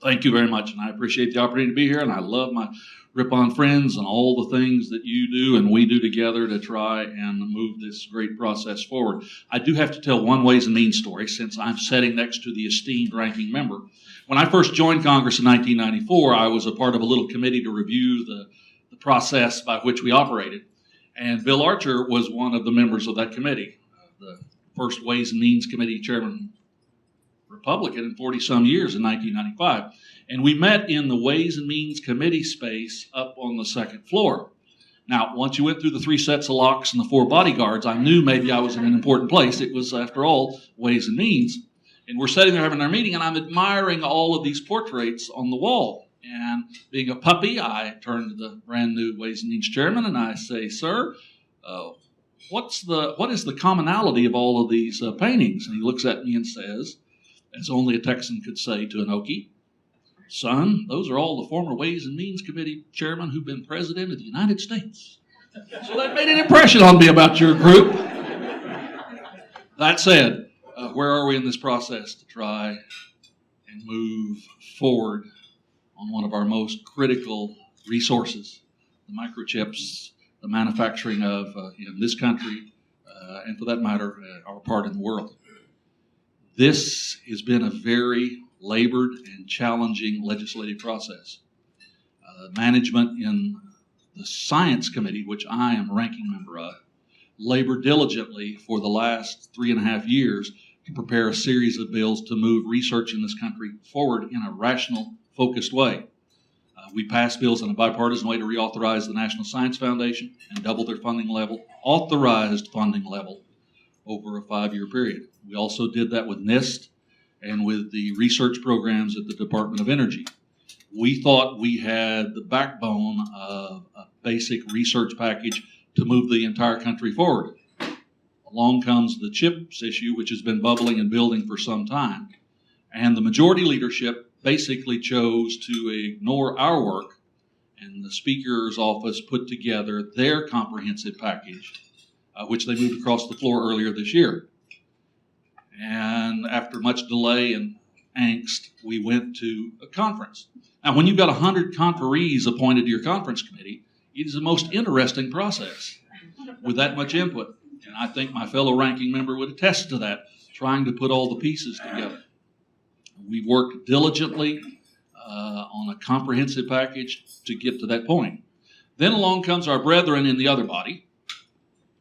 Thank you very much, and I appreciate the opportunity to be here, and I love my Ripon friends and all the things that you do and we do together to try and move this great process forward. I do have to tell one Ways and Means story since I'm sitting next to the esteemed ranking member. When I first joined Congress in 1994, I was a part of a little committee to review the process by which we operated, and Bill Archer was one of the members of that committee, the first Ways and Means Committee chairman Republican in 40-some years in 1995. And we met in the Ways and Means Committee space up on the second floor. Now, once you went through the 3 sets of locks and the 4 bodyguards, I knew maybe I was in an important place. It was, after all, Ways and Means. And we're sitting there having our meeting, and I'm admiring all of these portraits on the wall. And being a puppy, I turn to the brand new Ways and Means chairman, and I say, "Sir, what is the commonality of all of these paintings?" And he looks at me and says, as only a Texan could say to an Okie, "Son, those are all the former Ways and Means Committee chairmen who've been president of the United States." So that made an impression on me about your group. That said, where are we in this process to try and move forward on one of our most critical resources, the microchips, the manufacturing of in this country, and for that matter, our part in the world? This has been a very labored and challenging legislative process. Management in the Science Committee, which I am ranking member of, labored diligently for the last 3.5 years to prepare a series of bills to move research in this country forward in a rational, focused way. We passed bills in a bipartisan way to reauthorize the National Science Foundation and double their funding level, authorized funding level, over a 5-year period. We also did that with NIST and with the research programs at the Department of Energy. We thought we had the backbone of a basic research package to move the entire country forward. Along comes the chips issue, which has been bubbling and building for some time. And the majority leadership basically chose to ignore our work, and the Speaker's office put together their comprehensive package, which they moved across the floor earlier this year. And after much delay and angst, we went to a conference. Now, when you've got 100 conferees appointed to your conference committee, it is the most interesting process with that much input. And I think my fellow ranking member would attest to that, trying to put all the pieces together. We worked diligently on a comprehensive package to get to that point. Then along comes our brethren in the other body.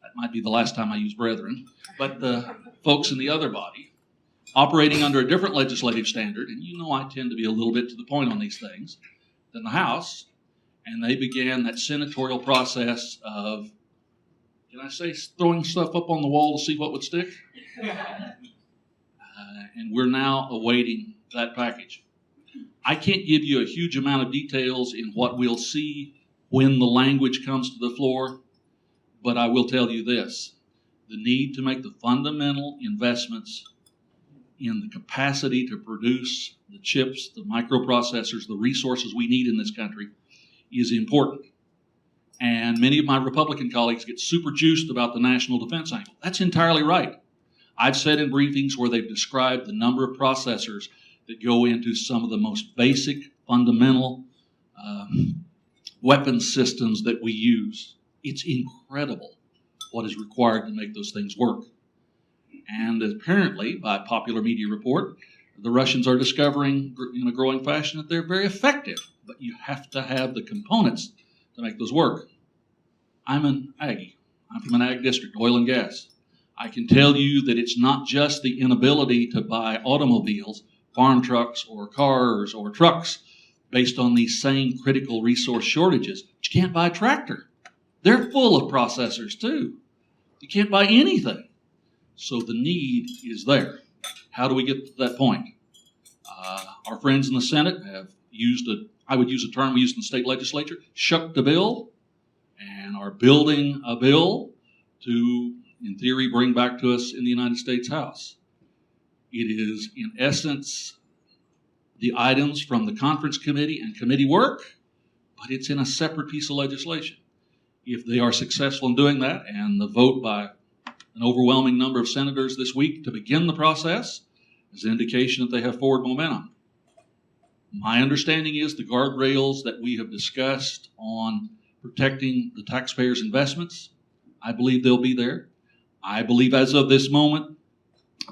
That might be the last time I use brethren, but the folks in the other body, operating under a different legislative standard, and you know I tend to be a little bit to the point on these things, than the House, and they began that senatorial process of, can I say, throwing stuff up on the wall to see what would stick? And we're now awaiting that package. I can't give you a huge amount of details in what we'll see when the language comes to the floor, but I will tell you this. The need to make the fundamental investments in the capacity to produce the chips, the microprocessors, the resources we need in this country is important. And many of my Republican colleagues get super juiced about the national defense angle. That's entirely right. I've said in briefings where they've described the number of processors that go into some of the most basic, fundamental weapons systems that we use. It's incredible what is required to make those things work. And apparently, by popular media report, the Russians are discovering in a growing fashion that they're very effective, but you have to have the components to make those work. I'm an Aggie. I'm from an ag district, oil and gas. I can tell you that it's not just the inability to buy automobiles, farm trucks, or cars, or trucks based on these same critical resource shortages. But you can't buy a tractor. They're full of processors, too. You can't buy anything. So the need is there. How do we get to that point? Our friends in the Senate have used I would use a term we used in the state legislature, shuck the bill, and are building a bill to, in theory, bring back to us in the United States House. It is, in essence, the items from the conference committee and committee work, but it's in a separate piece of legislation. If they are successful in doing that, and the vote by an overwhelming number of senators this week to begin the process is an indication that they have forward momentum. My understanding is the guardrails that we have discussed on protecting the taxpayers' investments, I believe they'll be there. I believe as of this moment,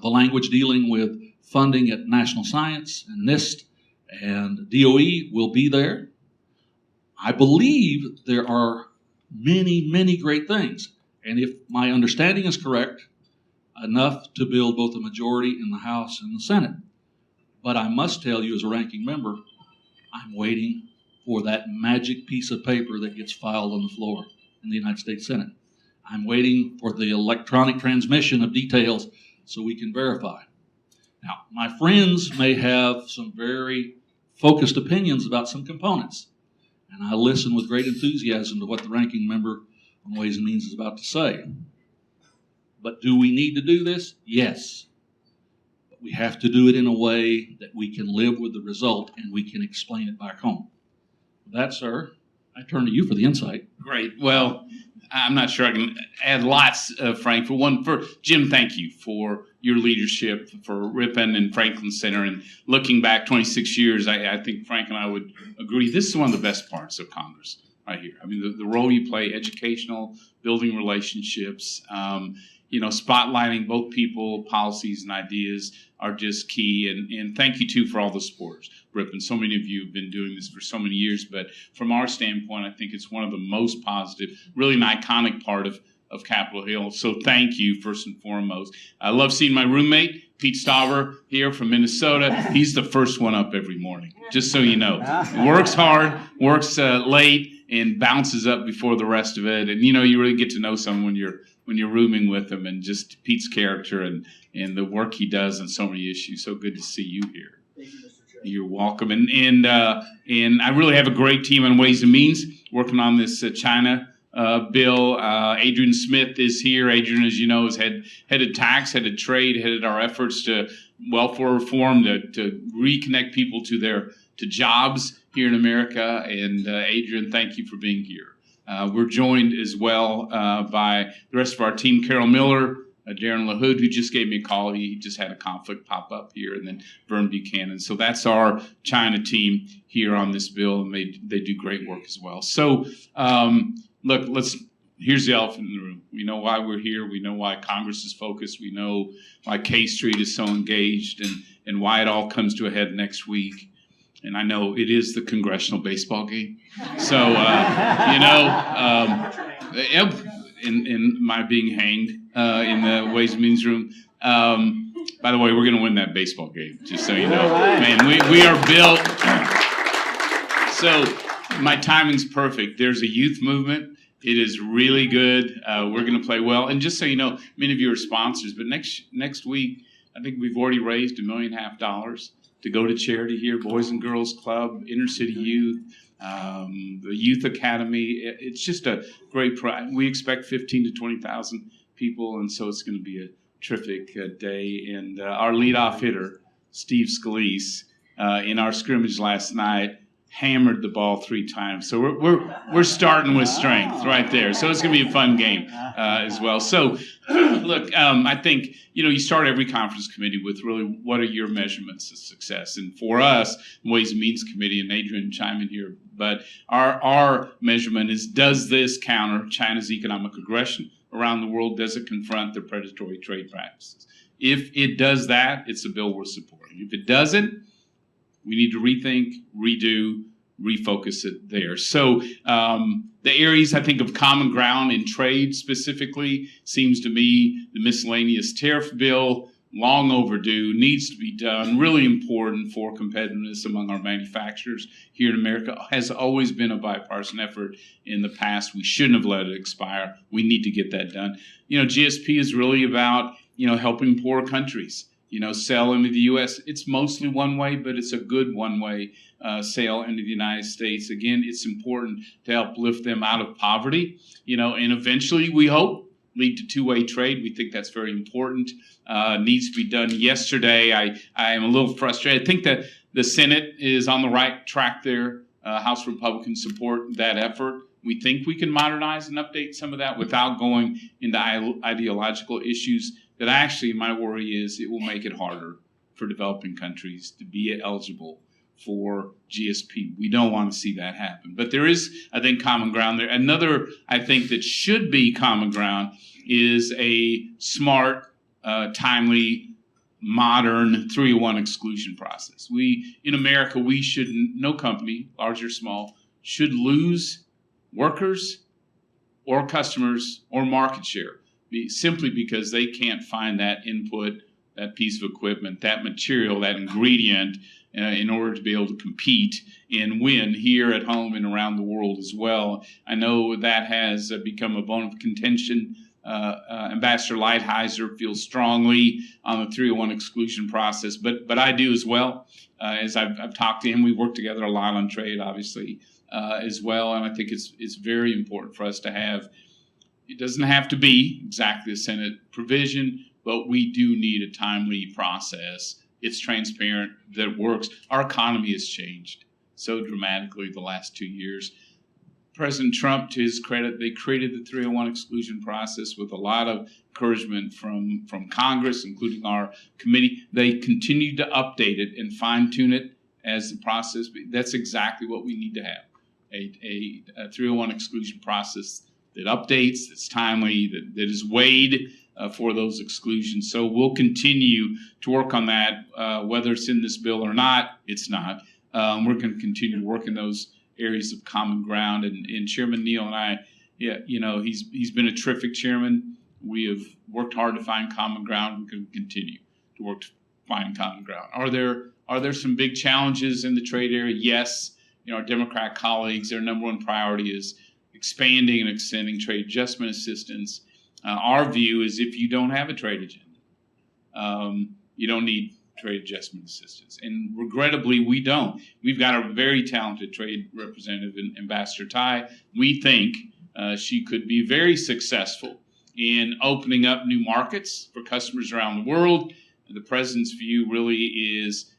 the language dealing with funding at National Science and NIST and DOE will be there. I believe there are many, many great things. And if my understanding is correct, enough to build both a majority in the House and the Senate. But I must tell you as a ranking member, I'm waiting for that magic piece of paper that gets filed on the floor in the United States Senate. I'm waiting for the electronic transmission of details so we can verify. Now, my friends may have some very focused opinions about some components, and I listen with great enthusiasm to what the ranking member on Ways and Means is about to say. But do we need to do this? Yes. But we have to do it in a way that we can live with the result and we can explain it back home. With that, sir, I turn to you for the insight. Great. Well, I'm not sure I can add lots, Frank. For Jim, thank you for your leadership for Ripon and Franklin Center. And looking back 26 years, I think Frank and I would agree this is one of the best parts of Congress right here. I mean, the role you play, educational, building relationships, spotlighting both people, policies, and ideas are just key. And thank you, too, for all the supporters. Ripon, so many of you have been doing this for so many years. But from our standpoint, I think it's one of the most positive, really an iconic part of Capitol Hill. So thank you, first and foremost. I love seeing my roommate, Pete Stauber, here from Minnesota. He's the first one up every morning, just so you know. Works hard, works late, and bounces up before the rest of it. And, you really get to know someone when you're rooming with him, and just Pete's character and the work he does on so many issues. So good to see you here. Thank you, Mr. Chair. You're welcome. And I really have a great team on Ways and Means working on this China bill. Adrian Smith is here. Adrian, as you know, is headed tax, headed trade, headed our efforts to welfare reform, to reconnect people to jobs here in America. And Adrian, thank you for being here. We're joined as well by the rest of our team, Carol Miller, Darren LaHood, who just gave me a call. He just had a conflict pop up here, and then Vern Buchanan. So that's our China team here on this bill, and they do great work as well. So look, here's the elephant in the room. We know why we're here. We know why Congress is focused. We know why K Street is so engaged, and why it all comes to a head next week. And I know it is the congressional baseball game. So, in my being hanged in the Ways and Means room. By the way, we're going to win that baseball game, just so you know. Man, we are built. So my timing's perfect. There's a youth movement. It is really good. We're going to play well. And just so you know, many of you are sponsors, but next week, I think we've already raised $1.5 million to go to charity here, Boys and Girls Club, Inner City Youth, the Youth Academy. It's just a great prize. We expect 15,000 to 20,000 people, and so it's going to be a terrific day. And our leadoff hitter, Steve Scalise, in our scrimmage last night, hammered the ball 3 times. So we're starting with strength right there. So it's going to be a fun game as well. So look, I think, you start every conference committee with really what are your measurements of success? And for us, Ways and Means Committee, and Adrian chime in here, but our measurement is, does this counter China's economic aggression around the world? Does it confront their predatory trade practices? If it does that, it's a bill worth supporting. If it doesn't, we need to rethink, redo, refocus it there. So the areas, I think, of common ground in trade specifically seems to me the miscellaneous tariff bill, long overdue, needs to be done, really important for competitiveness among our manufacturers here in America. Has always been a bipartisan effort in the past. We shouldn't have let it expire. We need to get that done. GSP is really about, helping poor countries, sell into the U.S. It's mostly one way, but it's a good one-way sale into the United States. Again, it's important to help lift them out of poverty, and eventually, we hope, lead to two-way trade. We think that's very important. Needs to be done yesterday. I am a little frustrated. I think that the Senate is on the right track there. House Republicans support that effort. We think we can modernize and update some of that without going into ideological issues. That actually, my worry is it will make it harder for developing countries to be eligible for GSP. We don't want to see that happen. But there is, I think, common ground there. Another, I think, that should be common ground is a smart, timely, modern 301 exclusion process. In America, we shouldn't, no company, large or small, should lose workers or customers or market share simply because they can't find that input, that piece of equipment, that material, that ingredient in order to be able to compete and win here at home and around the world as well. I know that has become a bone of contention. Ambassador Lighthizer feels strongly on the 301 exclusion process, but I do as well. As I've talked to him, we work together a lot on trade, obviously, as well, and I think it's very important for us to have. It doesn't have to be exactly a Senate provision, but we do need a timely process. It's transparent, that it works. Our economy has changed so dramatically the last 2 years. President Trump, to his credit, they created the 301 exclusion process with a lot of encouragement from Congress, including our committee. They continued to update it and fine-tune it as the process. That's exactly what we need to have, a 301 exclusion process that updates, that's timely, that is weighed for those exclusions. So we'll continue to work on that, whether it's in this bill or not. It's not. We're going to continue to work in those areas of common ground. And Chairman Neal and I, he's been a terrific chairman. We have worked hard to find common ground. We're going to continue to work to find common ground. Are there some big challenges in the trade area? Yes. Our Democrat colleagues, their number one priority is expanding and extending trade adjustment assistance. Our view is if you don't have a trade agenda, you don't need trade adjustment assistance. And regrettably, we don't. We've got a very talented trade representative, Ambassador Tai. We think she could be very successful in opening up new markets for customers around the world. The president's view really is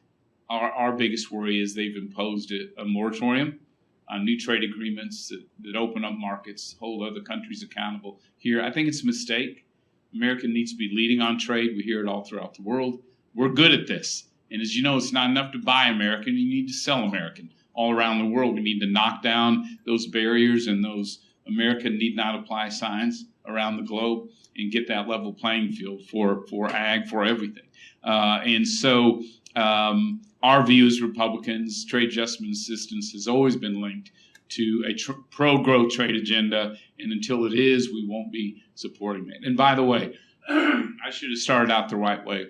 our biggest worry is they've imposed a moratorium on new trade agreements that open up markets, hold other countries accountable here. I think it's a mistake. America needs to be leading on trade. We hear it all throughout the world. We're good at this. And as you know, it's not enough to buy American. You need to sell American all around the world. We need to knock down those barriers and those America need not apply signs around the globe and get that level playing field for ag, for everything. And so our view as Republicans, trade adjustment assistance has always been linked to a pro-growth trade agenda, and until it is, we won't be supporting it. And by the way, I should have started out the right way.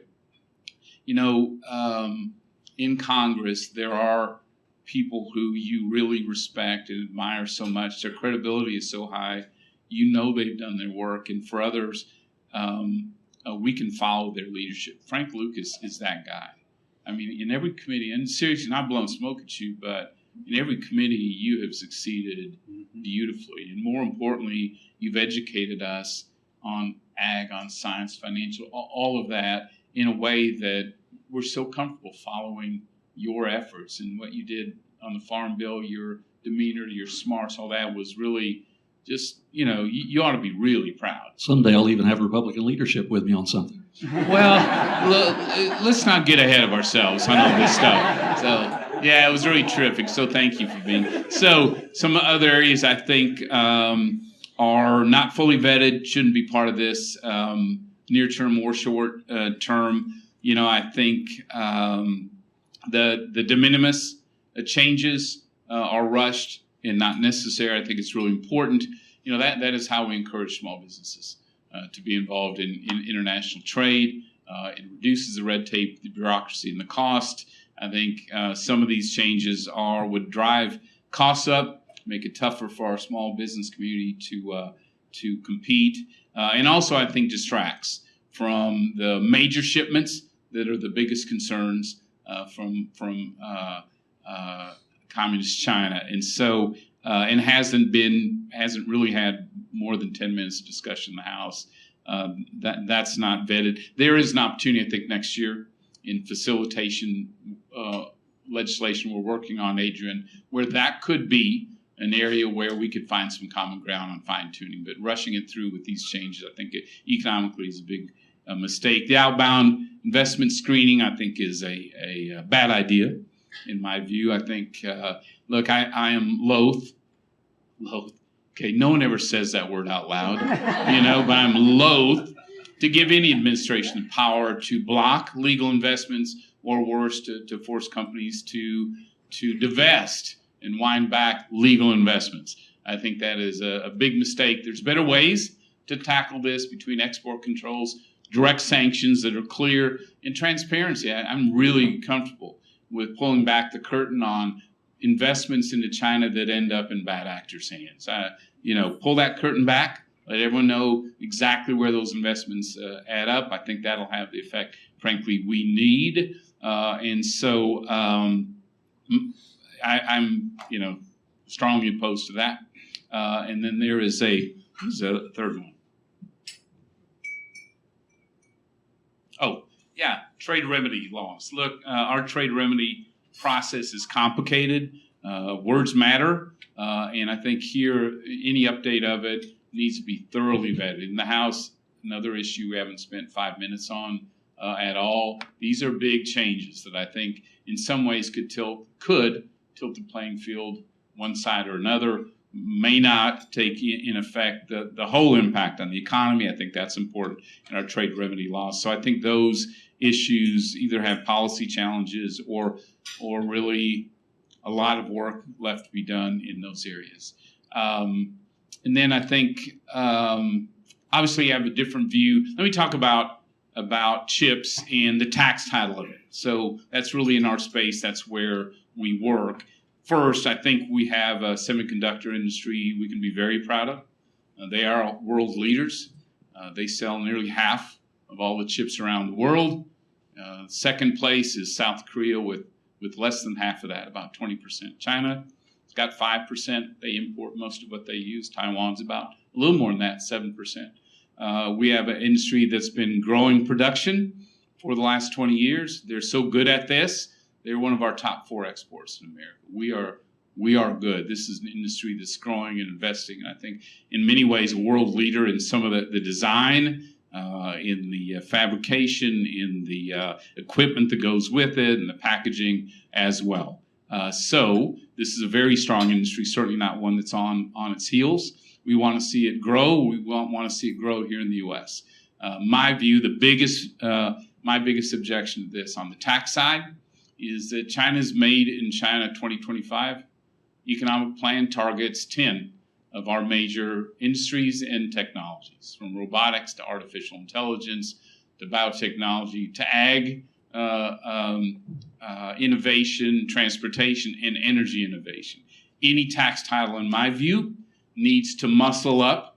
In Congress, there are people who you really respect and admire so much. Their credibility is so high. They've done their work. And for others, we can follow their leadership. Frank Lucas is that guy. I mean, in every committee, and seriously, not blowing smoke at you, but in every committee, you have succeeded beautifully. And more importantly, you've educated us on ag, on science, financial, all of that in a way that we're so comfortable following your efforts. And what you did on the Farm Bill, your demeanor, your smarts, all that was really just, you ought to be really proud. Someday I'll even have Republican leadership with me on something. Well, let's not get ahead of ourselves on all this stuff. So, yeah, it was really terrific. So thank you for being. So some other areas I think are not fully vetted, shouldn't be part of this, near term or short term. I think the de minimis changes are rushed and not necessary. I think it's really important. That is how we encourage small businesses to be involved in international trade. It reduces the red tape, the bureaucracy, and the cost. I think some of these changes would drive costs up, make it tougher for our small business community to compete, and also I think distracts from the major shipments that are the biggest concerns from communist China, and so and hasn't really had more than 10 minutes of discussion in the House. That's not vetted. There is an opportunity, I think, next year in facilitation legislation we're working on, Adrian, where that could be an area where we could find some common ground on fine-tuning. But rushing it through with these changes, I think economically is a big mistake. The outbound investment screening, I think, is a bad idea. in my view. I think, look, I am loath. Okay, no one ever says that word out loud, but I'm loath to give any administration the power to block legal investments, or worse, to force companies to divest and wind back legal investments. I think that is a big mistake. There's better ways to tackle this, between export controls, direct sanctions that are clear, and transparency. I'm really comfortable with pulling back the curtain on investments into China that end up in bad actors' hands. Pull that curtain back, let everyone know exactly where those investments add up. I think that'll have the effect, frankly, we need. And so I'm strongly opposed to that. And then there's a third one. Oh, yeah, trade remedy laws. Look, our trade remedy process is complicated. Words matter. And I think here, any update of it needs to be thoroughly vetted. In the House, another issue we haven't spent 5 minutes on at all. These are big changes that I think in some ways could tilt the playing field one side or another. May not take in effect the whole impact on the economy. I think that's important in our trade remedy laws. So I think those issues either have policy challenges or really a lot of work left to be done in those areas. And then I think obviously I have a different view. Let me talk about chips and the tax title of it. So that's really in our space. That's where we work. First, I think we have a semiconductor industry we can be very proud of. They are world leaders. They sell nearly half of all the chips around the world. Second place is South Korea with less than half of that, about 20%. China, it's got 5%. They import most of what they use. Taiwan's about a little more than that, 7%. We have an industry that's been growing production for the last 20 years. They're so good at this. They're one of our top 4 exports in America. We are good. This is an industry that's growing and investing. And I think in many ways a world leader in some of the design, in the fabrication, in the equipment that goes with it, and the packaging as well. So this is a very strong industry, certainly not one that's on its heels. We want to see it grow. We want to see it grow here in the U.S. My view, my biggest objection to this on the tax side is that China's Made in China 2025 economic plan targets 10 of our major industries and technologies, from robotics to artificial intelligence to biotechnology to ag, innovation, transportation, and energy innovation. Any tax title, in my view, needs to muscle up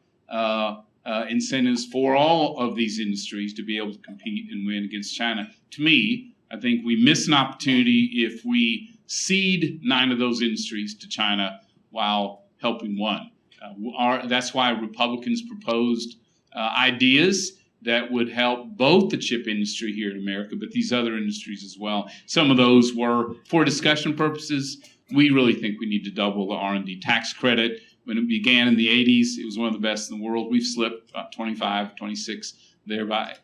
incentives for all of these industries to be able to compete and win against China. To me, I think we miss an opportunity if we cede 9 of those industries to China while helping one. That's why Republicans proposed ideas that would help both the chip industry here in America, but these other industries as well. Some of those were for discussion purposes. We really think we need to double the R&D tax credit. When it began in the 80s, it was one of the best in the world. We've slipped about 25, 26 thereby.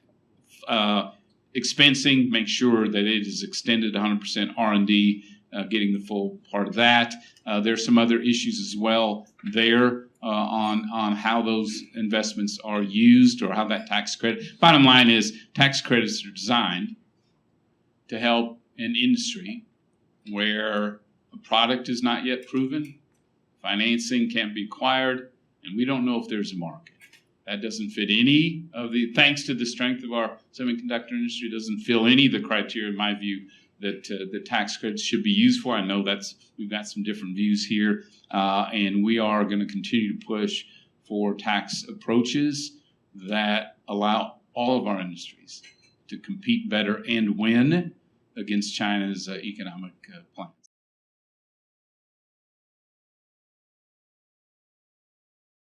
Expensing, make sure that it is extended to 100% R&D, getting the full part of that. There's some other issues as well there on how those investments are used or how that tax credit. Bottom line is tax credits are designed to help an industry where a product is not yet proven, financing can't be acquired, and we don't know if there's a market. That doesn't fit any of the, thanks to the strength of our semiconductor industry, doesn't fill any of the criteria, in my view, that the tax credits should be used for. I know we've got some different views here, and we are going to continue to push for tax approaches that allow all of our industries to compete better and win against China's economic plans.